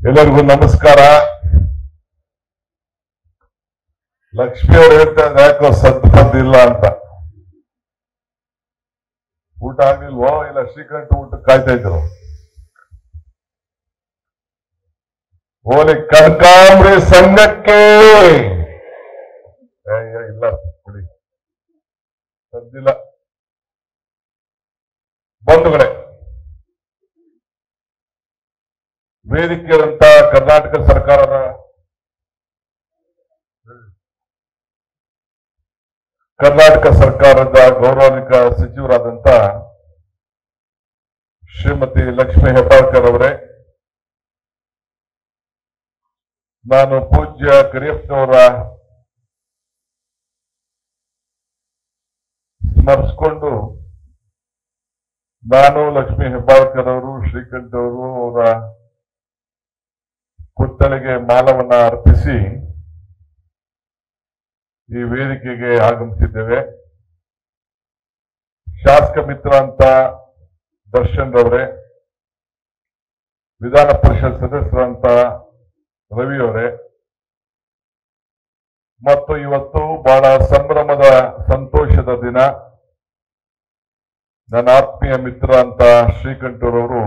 ಎಲ್ಲರಿಗೂ ನಮಸ್ಕಾರ. ಲಕ್ಷ್ಮಿ ಅವರು ಹೇಳ್ತಾರೆ ಯಾಕೋ ಸದ್ದು ಬಂದಿಲ್ಲ ಅಂತ. ಊಟ ಆಗ್ಲಿಲ್ವೋ? ಇಲ್ಲ ಶ್ರೀಕಂಠ ಊಟ ಕಾಯ್ತಾ ಇದ್ರು. ಓಲಿ ಕನಕಾಂಬ್ರಿ ಸಂಘಕ್ಕೆ ಇಲ್ಲ ಕುಡಿ ಸದ್ದಿಲ್ಲ. ಬಂಧುಗಳೇ, ವೇದಿಕೆಯಂತ ಕರ್ನಾಟಕ ಸರ್ಕಾರದ ಗೌರವಾನ್ವಿತ ಸಚಿವರಾದಂತ ಶ್ರೀಮತಿ ಲಕ್ಷ್ಮೀ ಹೆಬ್ಬಾಳ್ಕರ್ ಅವರೇ, ನಾನು ಪೂಜ್ಯ ಕರಿಯಪ್ಪನವರ ಸ್ಮರಿಸಿಕೊಂಡು ನಾನು ಲಕ್ಷ್ಮೀ ಹೆಬ್ಬಾಳ್ಕರ್ ಅವರು ಶ್ರೀಕಂಠ ಅವರು ಅವರ ಪುತ್ಥಳಿಗೆ ಮಾಲವನ್ನ ಅರ್ಪಿಸಿ ಈ ವೇದಿಕೆಗೆ ಆಗಮಿಸಿದ್ದೇವೆ. ಶಾಸಕ ಮಿತ್ರ ಅಂತ ದರ್ಶನ್ ರವರೇ, ವಿಧಾನ ಪರಿಷತ್ ಸದಸ್ಯರಂತ ರವಿ ಅವರೇ, ಮತ್ತು ಇವತ್ತು ಬಹಳ ಸಂಭ್ರಮದ ಸಂತೋಷದ ದಿನ. ನನ್ನ ಆತ್ಮೀಯ ಮಿತ್ರ ಅಂತ ಶ್ರೀಕಂಠರವರು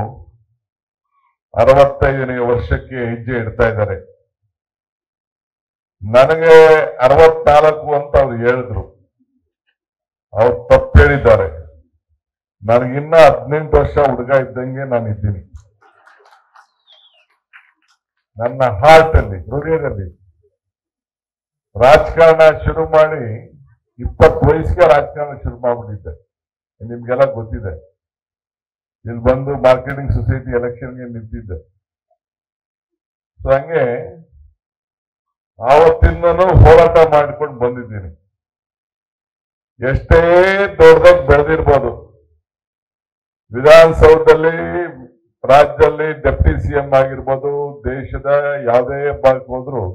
65ನೇ ವರ್ಷಕ್ಕೆ ಹೆಜ್ಜೆ ಇಡ್ತಾ ಇದ್ದಾರೆ. ನನಗೆ 64 ಅಂತ ಅವ್ರು ಹೇಳಿದ್ರು. ಅವ್ರು ತಪ್ಪು ಹೇಳಿದ್ದಾರೆ. ನನಗಿನ್ನ 18 ವರ್ಷ ಹುಡುಗ ಇದ್ದಂಗೆ ನಾನು ಇದ್ದೀನಿ. ನನ್ನ ಹಾರ್ಟ್ ಅಲ್ಲಿ, ಹೃದಯದಲ್ಲಿ ರಾಜಕಾರಣ ಶುರು ಮಾಡಿ 20 ವಯಸ್ಸಿಗೆ ರಾಜಕಾರಣ ಶುರು ಮಾಡ್ಬಿಟ್ಟಿದ್ದೆ. ನಿಮ್ಗೆಲ್ಲ ಗೊತ್ತಿದೆ. ಇಲ್ಲಿ ಬಂದು ಮಾರ್ಕೆಟಿಂಗ್ ಸೊಸೈಟಿ ಎಲೆಕ್ಷನ್ಗೆ ನಿಂತಿದ್ದೆ. ಸೊ ಹಂಗೆ ಆವತ್ತಿಂದನೂ ಹೋರಾಟ ಮಾಡಿಕೊಂಡು ಬಂದಿದ್ದೀನಿ. ಎಷ್ಟೇ ದೊಡ್ಡದಾಗಿ ಬೆಳೆದಿರ್ಬೋದು, ವಿಧಾನಸೌಧದಲ್ಲಿ, ರಾಜ್ಯದಲ್ಲಿ ಡೆಪ್ಟಿ ಸಿಎಂ ಆಗಿರ್ಬೋದು, ದೇಶದ ಯಾವುದೇ ಭಾಗಕ್ಕೆ ಹೋದ್ರು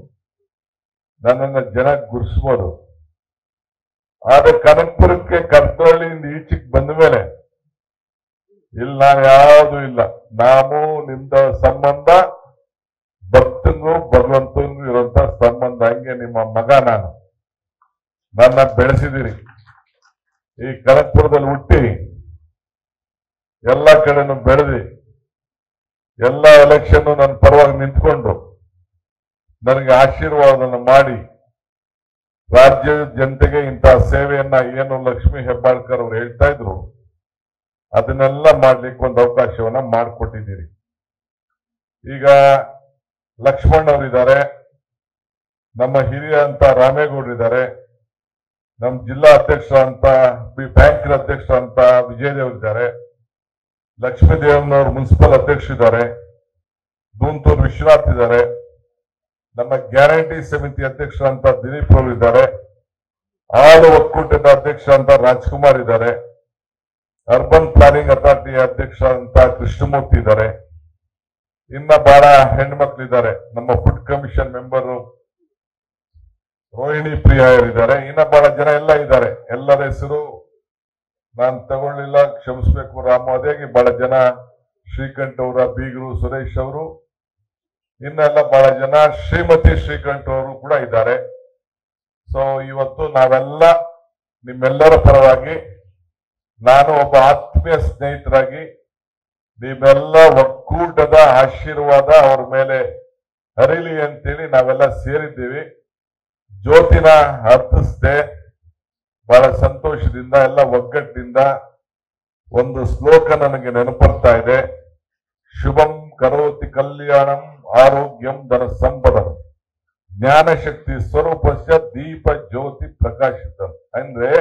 ನನ್ನನ್ನು ಜನ ಗುರುಸ್ಬೋದು. ಆದ್ರೆ ಕನಕಪುರಕ್ಕೆ ಕರ್ತಳ್ಳಿಯಿಂದ ಈಚೆಗೆ ಬಂದ ಮೇಲೆ ಇಲ್ಲಿ ನಾನು ಯಾವುದು ಇಲ್ಲ. ನಾವು ನಿಮ್ದ ಸಂಬಂಧ ಭಕ್ತಂಗೂ ಭಗವಂತಂಗೂ ಇರುವಂತ ಸಂಬಂಧ. ಹಂಗೆ ನಿಮ್ಮ ಮಗ ನಾನು, ನನ್ನ ಬೆಳೆಸಿದಿರಿ. ಈ ಕನಕಪುರದಲ್ಲಿ ಹುಟ್ಟಿ ಎಲ್ಲ ಕಡೆನೂ ಬೆಳೆದಿ, ಎಲ್ಲ ಎಲೆಕ್ಷನ್ ನನ್ನ ಪರವಾಗಿ ನಿಂತ್ಕೊಂಡು ನನಗೆ ಆಶೀರ್ವಾದನ ಮಾಡಿ ರಾಜ್ಯದ ಜನತೆಗೆ ಇಂತಹ ಸೇವೆಯನ್ನ ಏನು ಲಕ್ಷ್ಮೀ ಹೆಬ್ಬಾಳ್ಕರ್ ಅವರು ಹೇಳ್ತಾ ಇದ್ರು ಅದನ್ನೆಲ್ಲ ಮಾಡ್ಲಿಕ್ಕೆ ಒಂದು ಅವಕಾಶವನ್ನ ಮಾಡಿಕೊಟ್ಟಿದ್ದೀರಿ. ಈಗ ಲಕ್ಷ್ಮಣ್ ಅವರಿದ್ದಾರೆ, ನಮ್ಮ ಹಿರಿಯ ಅಂತ ರಾಮೇಗೌಡರಿದ್ದಾರೆ, ನಮ್ಮ ಜಿಲ್ಲಾ ಅಧ್ಯಕ್ಷ ಅಂತ ಬ್ಯಾಂಕಿನ ಅಧ್ಯಕ್ಷ ಅಂತ ವಿಜಯದೇವರಿದ್ದಾರೆ, ಲಕ್ಷ್ಮೀದೇವನವರು ಮುನ್ಸಿಪಲ್ ಅಧ್ಯಕ್ಷರಿದ್ದಾರೆ, ದೂಂತೂರು ವಿಶ್ವನಾಥ್ ಇದ್ದಾರೆ, ನಮ್ಮ ಗ್ಯಾರಂಟಿ ಸಮಿತಿ ಅಧ್ಯಕ್ಷ ಅಂತ ದಿಲೀಪ್ ಅವರು ಇದ್ದಾರೆ, ಆಳು ಒಕ್ಕೂಟದ ಅಧ್ಯಕ್ಷ ಅಂತ ರಾಜ್ಕುಮಾರ್ ಇದ್ದಾರೆ, ಅರ್ಬನ್ ಪ್ಲಾನಿಂಗ್ ಅಥಾರಿಟಿ ಅಧ್ಯಕ್ಷ ಅಂತ ಕೃಷ್ಣಮೂರ್ತಿ ಇದ್ದಾರೆ, ಇನ್ನ ಬಹಳ ಹೆಣ್ಮಕ್ಳಿದ್ದಾರೆ. ನಮ್ಮ food commission member Rohini Priya ಇದ್ದಾರೆ, ಇನ್ನ ಬಹಳ ಜನ ಎಲ್ಲ ಇದ್ದಾರೆ. ಎಲ್ಲರ ಹೆಸರು ನಾನು ತಗೊಳ್ಳಿಲ್ಲ, ಕ್ಷಮಿಸ್ಬೇಕು ರಾಮು. ಅದೇ ಬಹಳ ಜನ, ಶ್ರೀಕಂಠ ಅವರ ಬೀಗರು ಸುರೇಶ್ ಅವರು, ಇನ್ನೆಲ್ಲ ಬಹಳ ಜನ, ಶ್ರೀಮತಿ ಶ್ರೀಕಂಠ ಅವರು ಕೂಡ ಇದ್ದಾರೆ. ಸೊ ಇವತ್ತು ನಾವೆಲ್ಲ ನಿಮ್ಮೆಲ್ಲರ ಪರವಾಗಿ, ನಾನು ಒಬ್ಬ ಆತ್ಮೀಯ ಸ್ನೇಹಿತರಾಗಿ ನಿಮ್ಮೆಲ್ಲ ಒಕ್ಕೂಟದ ಆಶೀರ್ವಾದ ಅವ್ರ ಮೇಲೆ ಹರಿಲಿ ಅಂತೇಳಿ ನಾವೆಲ್ಲ ಸೇರಿದ್ದೀವಿ. ಜ್ಯೋತಿನ ಅರ್ಪಿಸ್ದೆ ಬಹಳ ಸಂತೋಷದಿಂದ, ಎಲ್ಲ ಒಗ್ಗಟ್ಟಿನಿಂದ. ಒಂದು ಶ್ಲೋಕ ನನಗೆ ನೆನಪರ್ತಾ ಇದೆ, ಶುಭಂ ಕರೋತಿ ಕಲ್ಯಾಣಂ ಆರೋಗ್ಯಂ ಧನ ಸಂಪದಂ ಜ್ಞಾನಶಕ್ತಿ ಸ್ವರೂಪಸ್ಯ ದೀಪ ಜ್ಯೋತಿ ಪ್ರಕಾಶಿತ. ಅಂದ್ರೆ